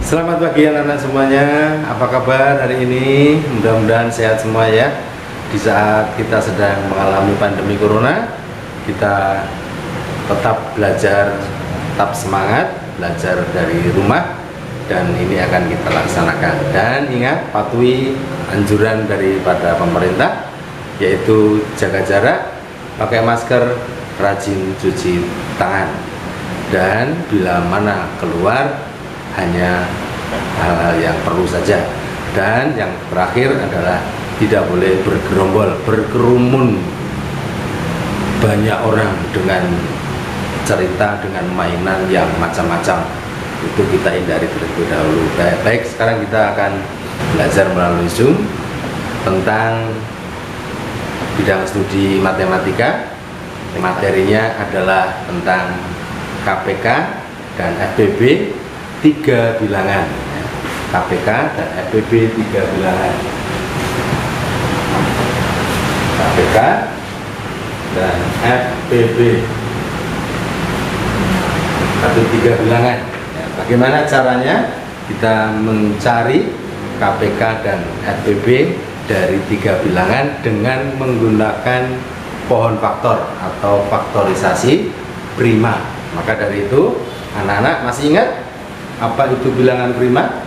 Selamat pagi anak-anak semuanya. Apa kabar hari ini? Mudah-mudahan sehat semua ya. Di saat kita sedang mengalami pandemi corona, kita tetap belajar, tetap semangat, belajar dari rumah, dan ini akan kita laksanakan. Dan ingat, patuhi anjuran daripada pemerintah, yaitu jaga jarak, pakai masker, rajin cuci tangan, dan bila mana keluar hanya hal-hal yang perlu saja. Dan yang terakhir adalah tidak boleh bergerombol, berkerumun banyak orang dengan cerita, dengan mainan yang macam-macam. Itu kita hindari terlebih dahulu. Baik, sekarang kita akan belajar melalui Zoom tentang bidang studi matematika. Materinya adalah tentang KPK dan FPB 3 bilangan. KPK dan FPB 3 bilangan. KPK dan FPB satu 3 bilangan. Bagaimana caranya kita mencari KPK dan FPB dari 3 bilangan dengan menggunakan pohon faktor atau faktorisasi prima. Maka dari itu, anak-anak masih ingat apa itu bilangan prima?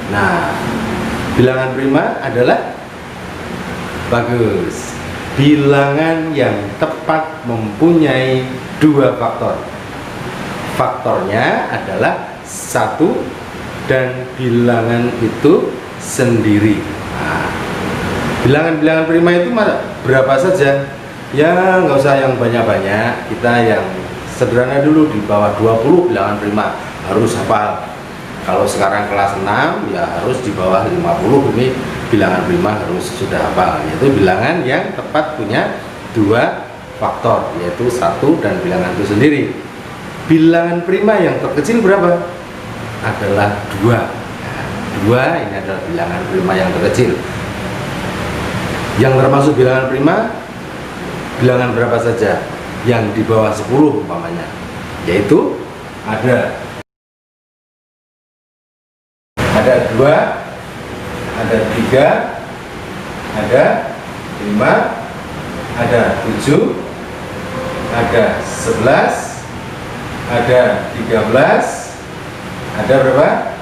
Nah, bilangan prima adalah bagus, bilangan yang tepat mempunyai 2 faktor. Faktornya adalah 1 dan bilangan itu sendiri. Nah, bilangan-bilangan prima itu berapa saja? Ya, nggak usah yang banyak-banyak, kita yang sederhana dulu. Di bawah 20 bilangan prima harus hafal. Kalau sekarang kelas 6 ya harus di bawah 50 ini bilangan prima harus sudah hafal, yaitu bilangan yang tepat punya 2 faktor, yaitu 1 dan bilangan itu sendiri. Bilangan prima yang terkecil berapa? Adalah 2. Nah, 2 ini adalah bilangan prima yang terkecil. Yang termasuk bilangan prima, bilangan berapa saja? Yang di bawah 10 umpamanya, yaitu ada 2, ada 3, ada 5, ada 7, ada 11, ada 13, ada berapa?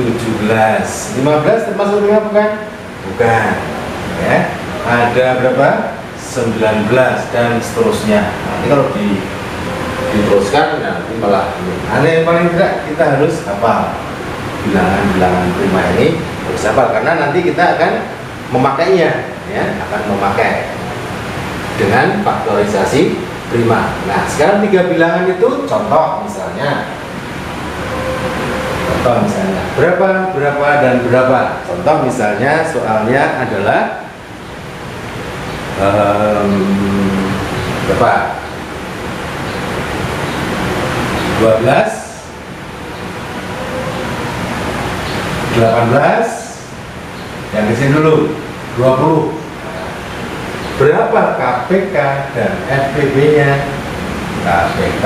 17. 15 termasuk prima bukan? Bukan ya. Ada berapa? 19 dan seterusnya. Nanti kalau diteruskan nanti malah aneh. Paling tidak kita harus hafal bilangan-bilangan prima ini, harus hafal karena nanti kita akan memakainya ya, akan memakai dengan faktorisasi prima. Nah, sekarang 3 bilangan itu contoh misalnya berapa dan berapa. Contoh misalnya soalnya adalah berapa? 12, 18, yang di sini dulu 20. Berapa KPK dan FPB nya? KPK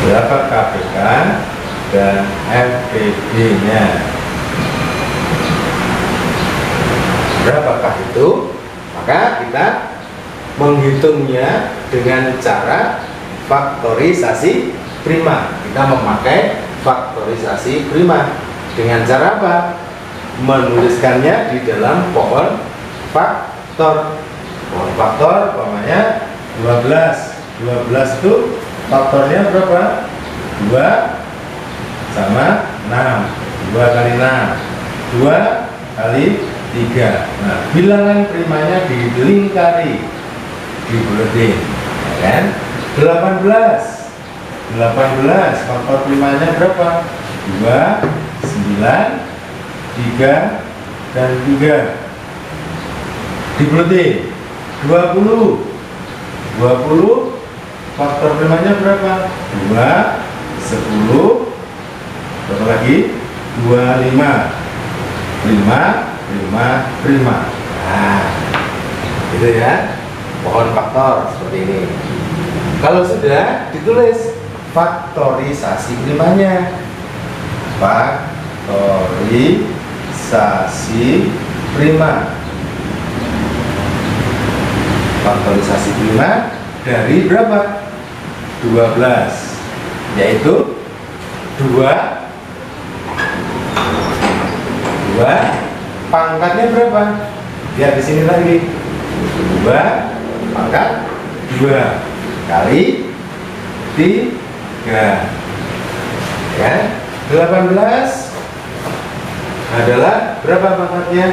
berapa KPK dan FPB nya? Berapakah itu? Maka kita menghitungnya dengan cara faktorisasi prima. Kita memakai faktorisasi prima dengan cara apa? Menuliskannya di dalam pohon faktor. Pohon faktor umpamanya 12. 12 itu faktornya berapa? 2 sama 6. 2 kali 6, 2 kali 3. Nah, bilangan primanya dilingkari, dibuletin, kan? 18 faktor primanya berapa? 2, 9, 3, dan 3. Dibuletin. 20 faktor primanya berapa? 2, 10, berapa lagi? 25, 5 prima. Nah, gitu ya, pohon faktor seperti ini. Kalau sudah ditulis faktorisasi primanya. Faktorisasi prima. Faktorisasi prima dari berapa? 12, yaitu 2 pangkatnya berapa? Lihat di sini lagi. 2 pangkat 2 kali 3. Ya, 18 adalah berapa pangkatnya?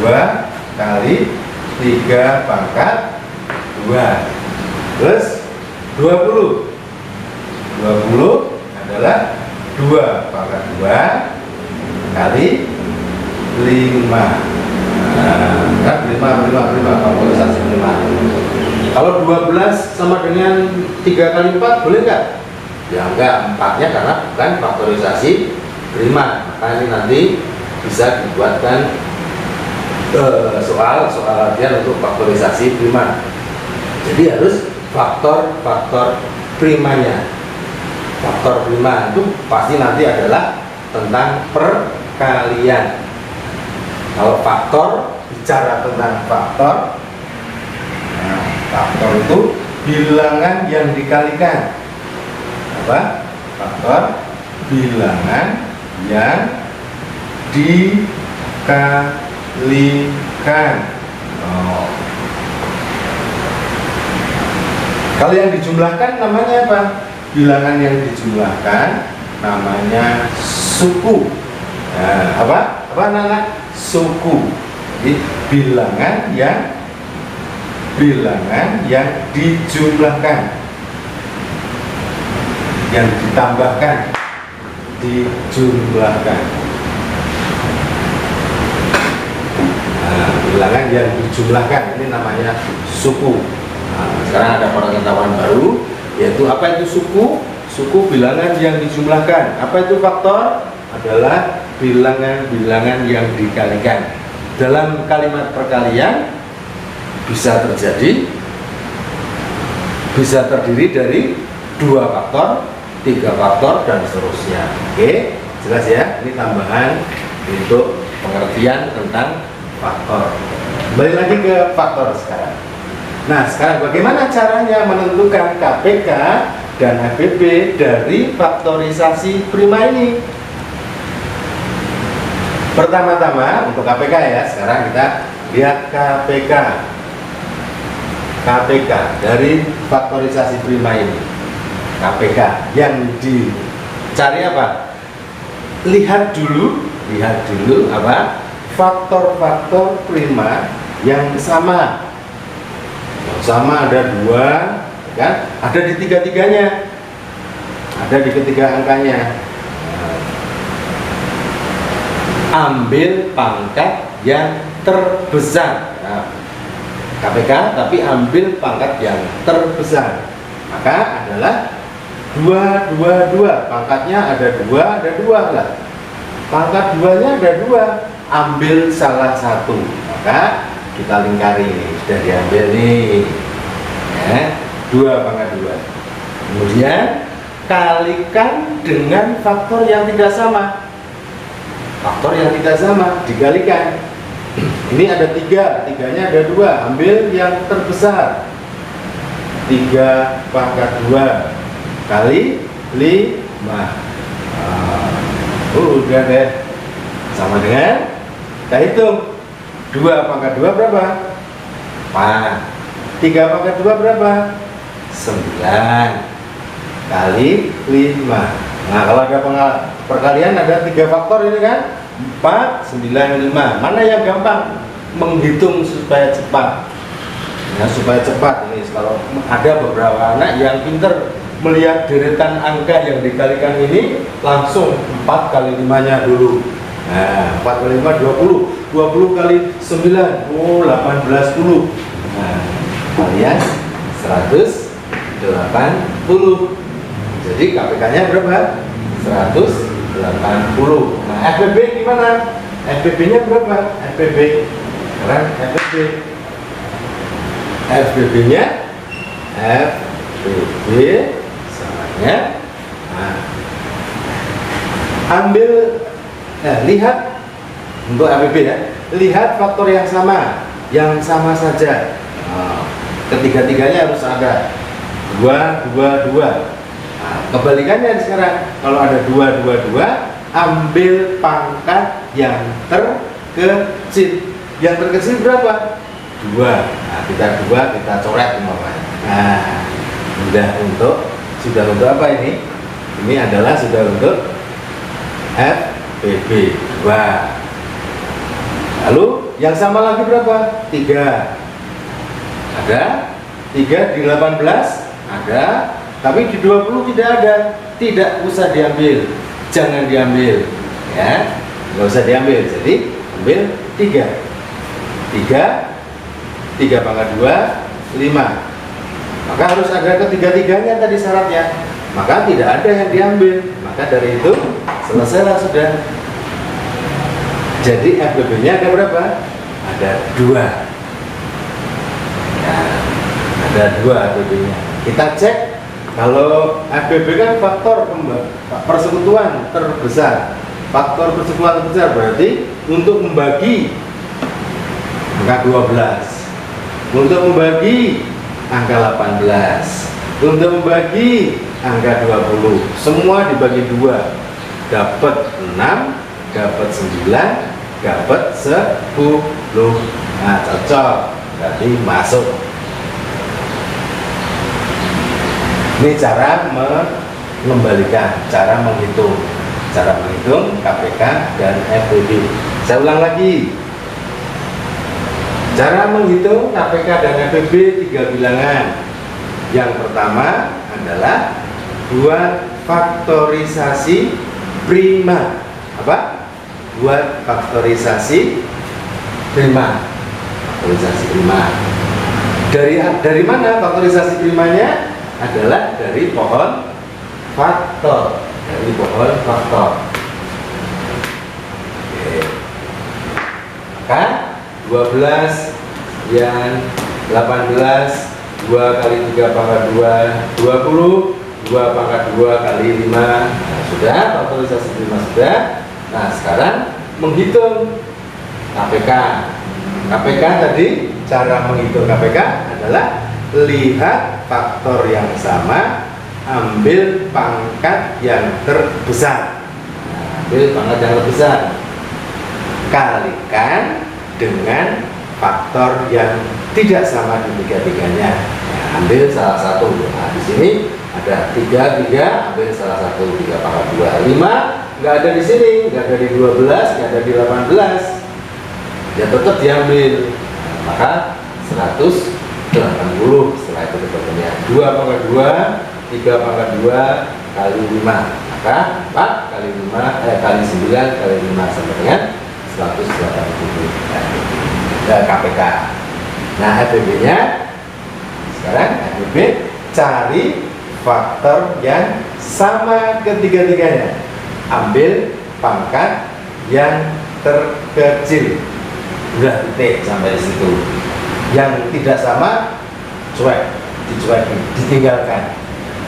2 kali 3 pangkat 2. Terus 20 adalah 2 pangkat 2 kali 5. Kan 5 faktorisasi 5. Kalau 12 sama dengan 3 kali 4 boleh nggak? Ya enggak, 4-nya karena bukan faktorisasi prima. Maka ini nanti bisa dibuatkan soal latihan untuk faktorisasi prima. Jadi harus faktor primanya. Faktor prima itu pasti nanti adalah tentang perkalian. Kalau faktor, bicara tentang faktor, nah, faktor itu bilangan yang dikalikan. Apa? Faktor bilangan yang dikalikan. Kalau yang dijumlahkan namanya apa? Bilangan yang dijumlahkan namanya suku. Nah, apa anak-anak? Suku. Jadi bilangan yang dijumlahkan, yang ditambahkan, dijumlahkan. Nah, bilangan yang dijumlahkan ini namanya suku. Nah, sekarang ada pengetahuan baru, yaitu apa itu suku? Suku bilangan yang dijumlahkan. Apa itu faktor? Adalah bilangan-bilangan yang dikalikan. Dalam kalimat perkalian bisa terdiri dari 2 faktor, 3 faktor, dan seterusnya. Oke, jelas ya? Ini tambahan untuk pengertian tentang faktor. Kembali lagi ke faktor sekarang. Nah, sekarang bagaimana caranya menentukan KPK dan FBB dari faktorisasi prima ini? Pertama-tama untuk KPK ya, sekarang kita lihat KPK dari faktorisasi prima ini. KPK yang dicari apa? Lihat dulu apa? Faktor-faktor prima yang sama. Yang sama ada 2, kan? Ada di tiga-tiganya. Ada di ketiga angkanya. Ambil pangkat yang terbesar. Nah, KPK tapi ambil pangkat yang terbesar. Maka adalah 2, pangkatnya ada 2 lah. Pangkat 2-nya ada 2, ambil salah satu. Maka kita lingkari, sudah diambil nih ya, 2 pangkat 2. Kemudian kalikan dengan faktor yang tidak sama. Faktor yang tidak sama dikalikan. Ini ada 3, 3-nya ada 2, ambil yang terbesar. 3 pangkat 2 kali 5. Udah deh, sama dengan kita hitung. 2 pangkat 2 berapa? 4. 3 pangkat 2 berapa? 9 kali 5. Nah, kalau ada perkalian ada 3 faktor ini kan, 4, 9, 5. Mana yang gampang menghitung supaya cepat? Ya, supaya cepat ini. Kalau ada beberapa anak yang pinter melihat deretan angka yang dikalikan ini, langsung 4 kali 5-nya dulu. Nah, 4 kali 5 20. 20 kali 9, 18 Nah, alias 180. Jadi KPK-nya berapa? 180. Nah, FBB gimana? FBB-nya berapa? FBB. Sekarang FBB-nya FBB sama ya. Nah, lihat untuk APB ya, lihat faktor yang sama saja. Nah, ketiga-tiganya harus ada 2, 2, 2. Nah, kebalikannya sekarang, kalau ada 2, 2, 2, ambil pangkat yang terkecil. Yang terkecil berapa? 2. Nah, kita coret umpamanya. Nah, sudah untuk apa ini? Ini adalah sudah untuk FPB 2. Lalu yang sama lagi berapa? 3. Ada 3 di 18 ada, tapi di 20 tidak ada. Tidak usah diambil, jangan diambil ya, nggak usah diambil. Jadi ambil 3 pangkat 2 5. Maka harus ada ketiga-tiganya tadi syaratnya. Maka tidak ada yang diambil. Maka dari itu selesailah sudah. Jadi FBB-nya ada berapa? Ada 2. Ya, ada 2 FBB-nya. Kita cek, kalau FBB kan faktor persekutuan terbesar. Faktor persekutuan terbesar berarti untuk membagi angka 12, untuk membagi angka 18, untuk membagi angka 20, semua dibagi 2, dapat 6, dapat 9, dapat 10. Nah, cocok, berarti masuk. Ini cara mengembalikan, cara menghitung KPK dan FPB. Saya ulang lagi, cara menghitung KPK dan FPB 3 bilangan. Yang pertama adalah buat faktorisasi prima. Apa? Buat faktorisasi prima. Dari mana faktorisasi primanya? Adalah dari pohon faktor. Oke. Maka 12 yang 18, 2 kali 3 pangkat 2 20, 2 pangkat 2 kali 5. Nah, sudah, faktorisasi prima sudah. Nah, sekarang menghitung KPK. KPK tadi, cara menghitung KPK adalah lihat faktor yang sama, ambil pangkat yang terbesar. Nah, ambil pangkat yang terbesar, kalikan dengan faktor yang tidak sama di tiga-tiganya. Nah, ambil salah satu. Nah, di sini ada 3, ambil salah satu. 3 pangkat 2 5, nggak ada di sini, nggak ada di 12, nggak ada di 18, ya tetap diambil. Nah, maka 180. Setelah itu ketemu 2 pangkat 2, 3 pangkat 2 kali 5, maka 4 kali 5 kali 9 kali 5 sama dengan 180. KPK. Nah, FBB nya sekarang FBB cari faktor yang sama ketiga-tiganya, ambil pangkat yang terkecil. Udah, titik sampai di situ. Yang tidak sama dicuekin, ditinggalkan.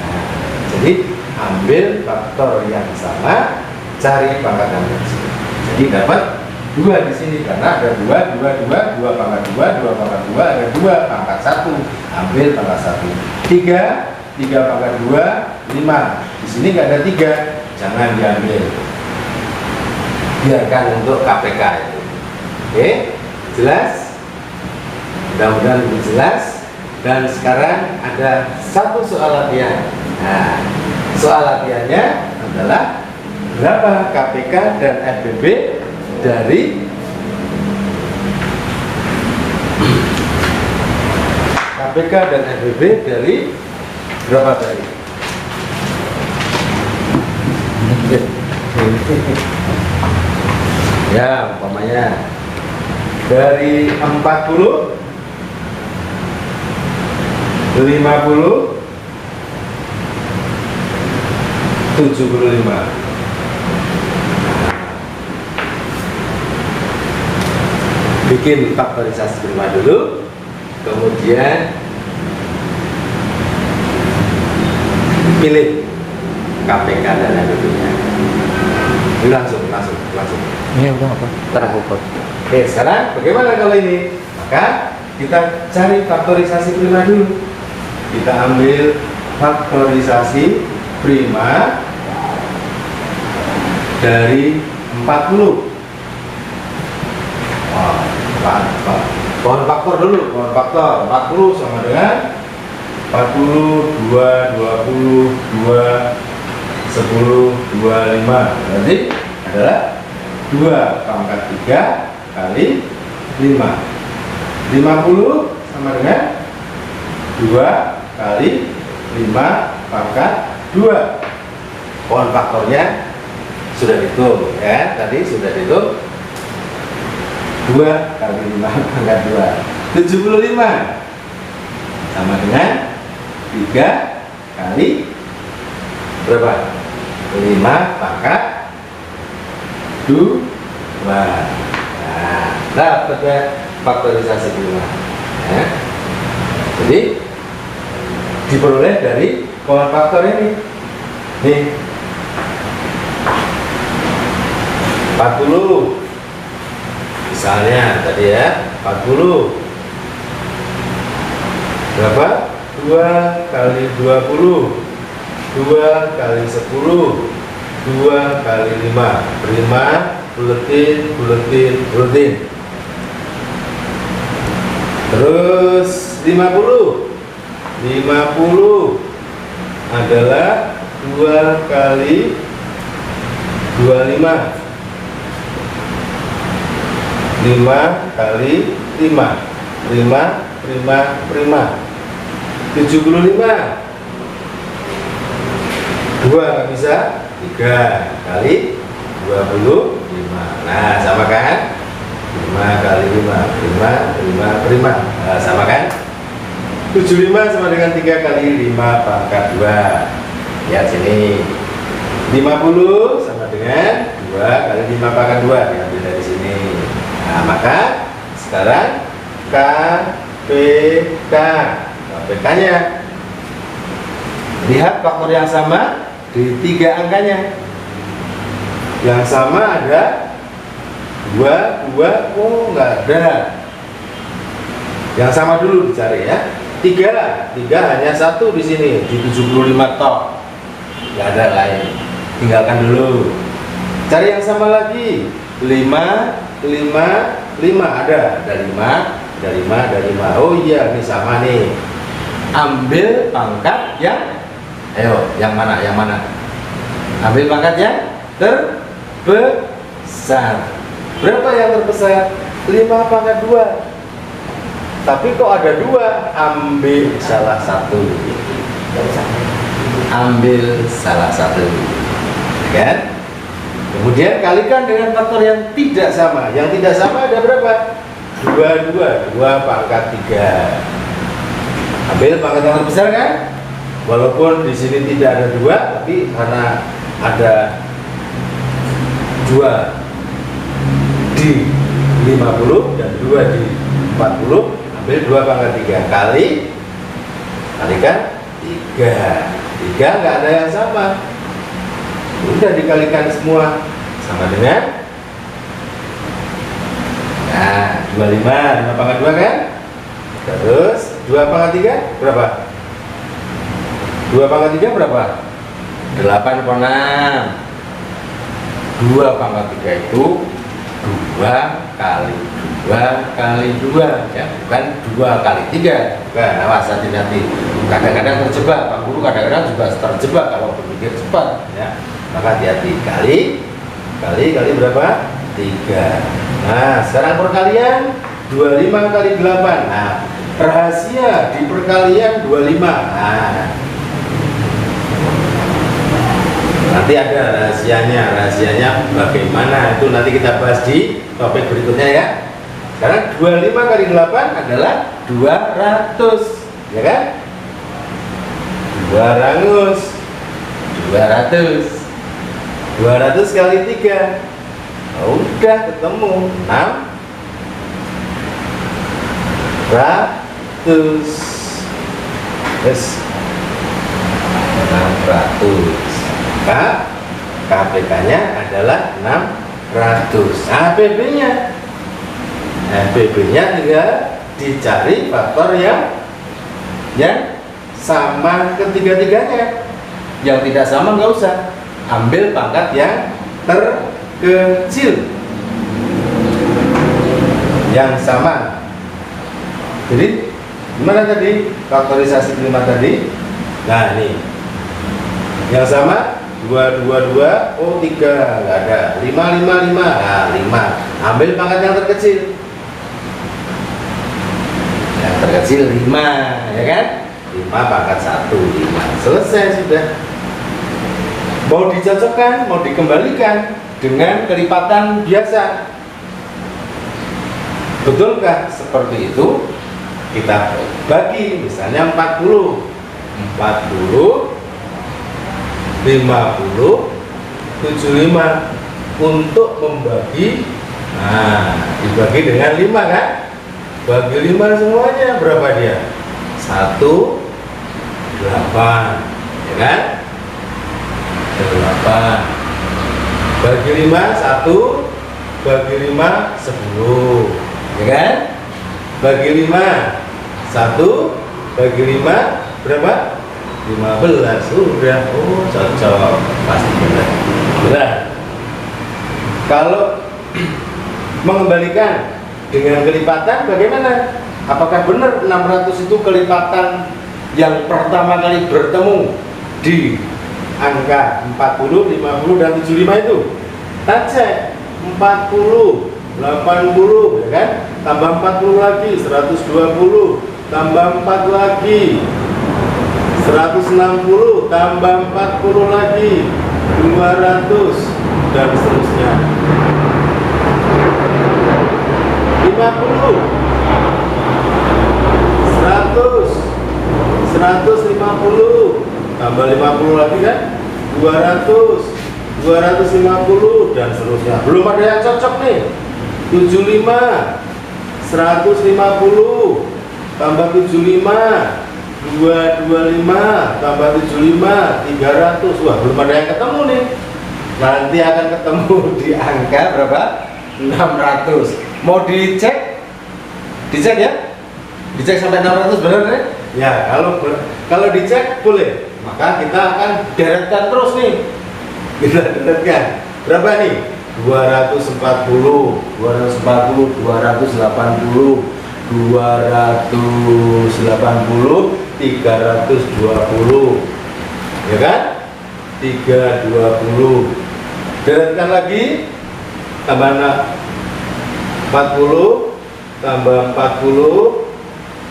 Nah, jadi ambil faktor yang sama, cari pangkat yang kecil. Jadi dapat 2 di sini karena ada 2 pangkat 2 pangkat 2, ada 2 pangkat 1, ambil pangkat 1. 3 pangkat 2 5. Di sini nggak ada 3, jangan diambil. Biarkan untuk KPK itu. Oke, jelas? Mudah-mudahan lebih jelas. Dan sekarang ada satu soal latihan. Nah, soal latihannya adalah berapa KPK dan FBB dari KPK dan FBB dari berapa tadi? Ya, umpamanya dari 40, 50, 75. Bikin faktorisasi prima dulu, kemudian pilih KPK dan NPWP-nya. Ini langsung. Ini udah apa? Terbuka. Oke, sekarang bagaimana kalau ini? Maka kita cari faktorisasi prima dulu. Kita ambil faktorisasi prima dari 40. Pohon faktor dulu, pohon faktor 40 sama dengan 40, 2, 20, 2, 10, 25. Berarti adalah 2 pangkat 3 kali 5. 50 sama dengan 2 kali 5 pangkat 2. Pohon faktornya sudah dihitung ya, tadi sudah dihitung 2 kali 5 pangkat 2 75 sama dengan 3 kali berapa? 5 pangkat 2. Nah, dapatnya faktorisasi prima ya. Jadi diperoleh dari pohon faktor ini nih 40 misalnya tadi ya, 40 berapa? 2 kali 20, 2 kali 10, 2 kali 5, buletin. Terus 50 adalah 2 kali 25, 5 kali 5, prima 75, 2 nggak bisa, 3 kali 25. Nah, sama kan? 5 kali 5, prima. Nah, sama kan? 75 sama dengan 3 kali 5 pangkat 2. Lihat sini. 50 sama dengan 2 kali 5 pangkat 2. Diambil dari sini. Nah, maka sekarang KPK-nya. Lihat faktor yang sama di 3 angkanya. Yang sama ada 2, oh nggak ada. Yang sama dulu dicari ya. 3 hanya 1 di sini di 75 tok. Nggak ada lain. Tinggalkan dulu. Cari yang sama lagi. 5 ada 5. Oh iya, ini sama nih. Ambil pangkat yang yang mana? Ambil pangkat yang terbesar. Berapa yang terbesar? 5 pangkat 2. Tapi kok ada 2? Ambil salah satu. Kan? Kemudian kalikan dengan faktor yang tidak sama. Yang tidak sama ada berapa? 2 pangkat 3. Ambil pangkat yang terbesar kan? Walaupun di sini tidak ada 2, tapi karena ada 2 di 50 dan 2 di 40, ambil 2 pangkat 3 kalikan 3 nggak ada yang sama, udah dikalikan semua sama dengan 25 pangkat 2 kan. Terus 2 pangkat 3 berapa? 2 pangkat 3 berapa? 8,6. 2 pangkat 3 itu 2 kali 2 ya, bukan 2 kali 3. Bukan, awas hati-hati. Kadang-kadang terjebak, Pak Guru kadang-kadang juga terjebak kalau berpikir cepat ya. Maka hati-hati. Kali berapa? 3. Nah, sekarang perkalian 25 kali 8. Nah, rahasia di perkalian 25. Nah, nanti ada rahasianya bagaimana, itu nanti kita bahas di topik berikutnya ya. Sekarang 25 kali 8 adalah 200, ya kan? 200 kali 3, udah ketemu 600. maka KPK-nya adalah 600. HPB-nya tinggal dicari faktor yang sama ketiga-tiganya. Yang tidak sama nggak usah, ambil pangkat yang terkecil yang sama. Jadi gimana tadi faktorisasi kelima tadi? Nah ini yang sama 2 oh 3 nggak ada, 5 nah 5, ambil pangkat yang terkecil. Yang terkecil 5, ya kan? 5 pangkat 1, 5. Selesai sudah. Mau dicocokkan, mau dikembalikan dengan kelipatan biasa. Betulkah seperti itu? Kita bagi, misalnya 40, 50, 75 untuk membagi. Nah, dibagi dengan 5 kan? Bagi 5 semuanya berapa dia? 1, 8, ya kan? 8 bagi 5, 1 bagi 5, 10, ya kan? Bagi 5, 1 bagi 5 berapa? 15. Sudah. Oh, cocok, pasti benar. Benar. Kalau mengembalikan dengan kelipatan bagaimana? Apakah benar 600 itu kelipatan yang pertama kali bertemu di angka 40, 50 dan 75 itu? Kita cek 40, 80, ya kan? Tambah 40 lagi 120, tambah 4 lagi 160, tambah 40 lagi 200 dan seterusnya. 50, 100, 150, tambah 50 lagi kan 200, 250 dan seterusnya. Belum ada yang cocok nih. 75, 150 tambah 75, 225 tambah 75, 300. Wah, belum ada yang ketemu nih. Nanti akan ketemu di angka berapa? 600. Mau dicek? Dicek ya? Dicek sampai 600 benar nih? Ya, kalau dicek boleh. Maka kita akan deretkan terus nih. Kita deretkan. Berapa nih? 240, 280, 280, 320, ya kan? 320. Deretkan lagi, tambah 40, tambah 40,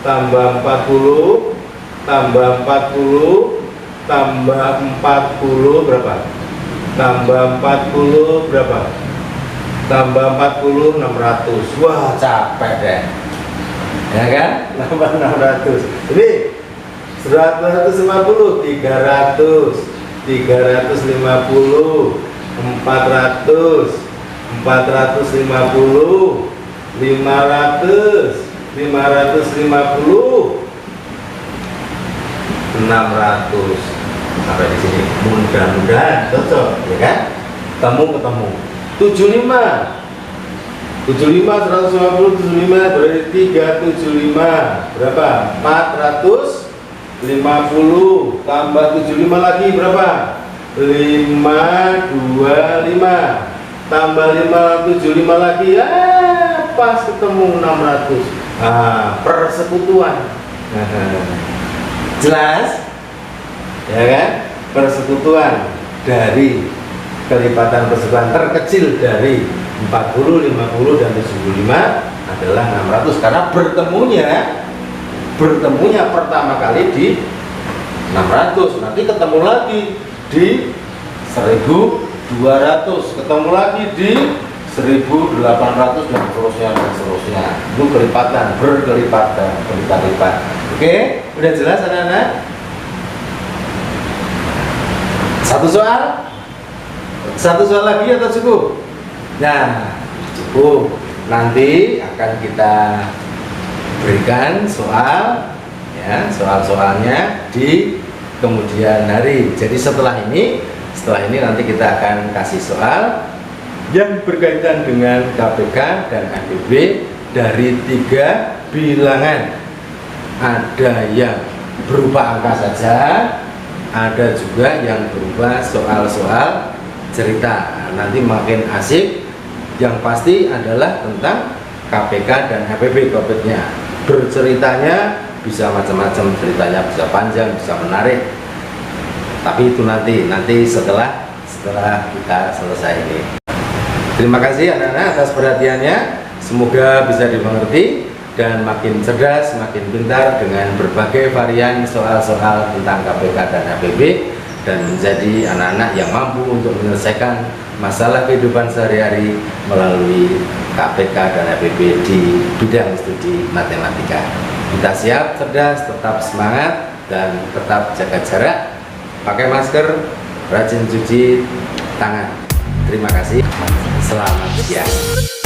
tambah 40, tambah 40, tambah 40 berapa? Tambah 40 berapa? Tambah 40 600. Wah, capek deh. Ya kan? Tambah 600. Jadi 150, 300, 350, 400, 450, 500, 550, 600. Sampai di sini. Mudah-mudahan cocok, ya kan? Ketemu. 75, 150, 75 berarti 375 berapa? 450 tambah 75 lagi berapa? 525 tambah 575 lagi, ya pas ketemu 600. Persekutuan. Jelas? Ya kan? Persekutuan dari kelipatan persekutuan terkecil dari 40, 50 dan 75 adalah 600 karena bertemunya pertama kali di 600, nanti ketemu lagi di 1200, ketemu lagi di 1800 dan seterusnya. Itu kelipatan, berkelipat-lipat. Oke, udah jelas anak-anak? Satu soal lagi atau cukup? Nah, cukup. Nanti akan kita berikan soal, ya, soal-soalnya di kemudian hari. Jadi setelah ini nanti kita akan kasih soal yang berkaitan dengan KPK dan APB dari 3 bilangan. Ada yang berupa angka saja, ada juga yang berupa soal-soal cerita. Nanti makin asik. Yang pasti adalah tentang KPK dan APB topiknya. Berceritanya bisa macam-macam, ceritanya bisa panjang, bisa menarik. Tapi itu nanti setelah kita selesai ini. Terima kasih anak-anak atas perhatiannya. Semoga bisa dimengerti dan makin cerdas, makin pintar dengan berbagai varian soal-soal tentang KPK dan APB, dan menjadi anak-anak yang mampu untuk menyelesaikan masalah kehidupan sehari-hari melalui KPK dan APB di bidang studi matematika. Kita siap, cerdas, tetap semangat, dan tetap jaga jarak, pakai masker, rajin cuci tangan. Terima kasih, selamat siang.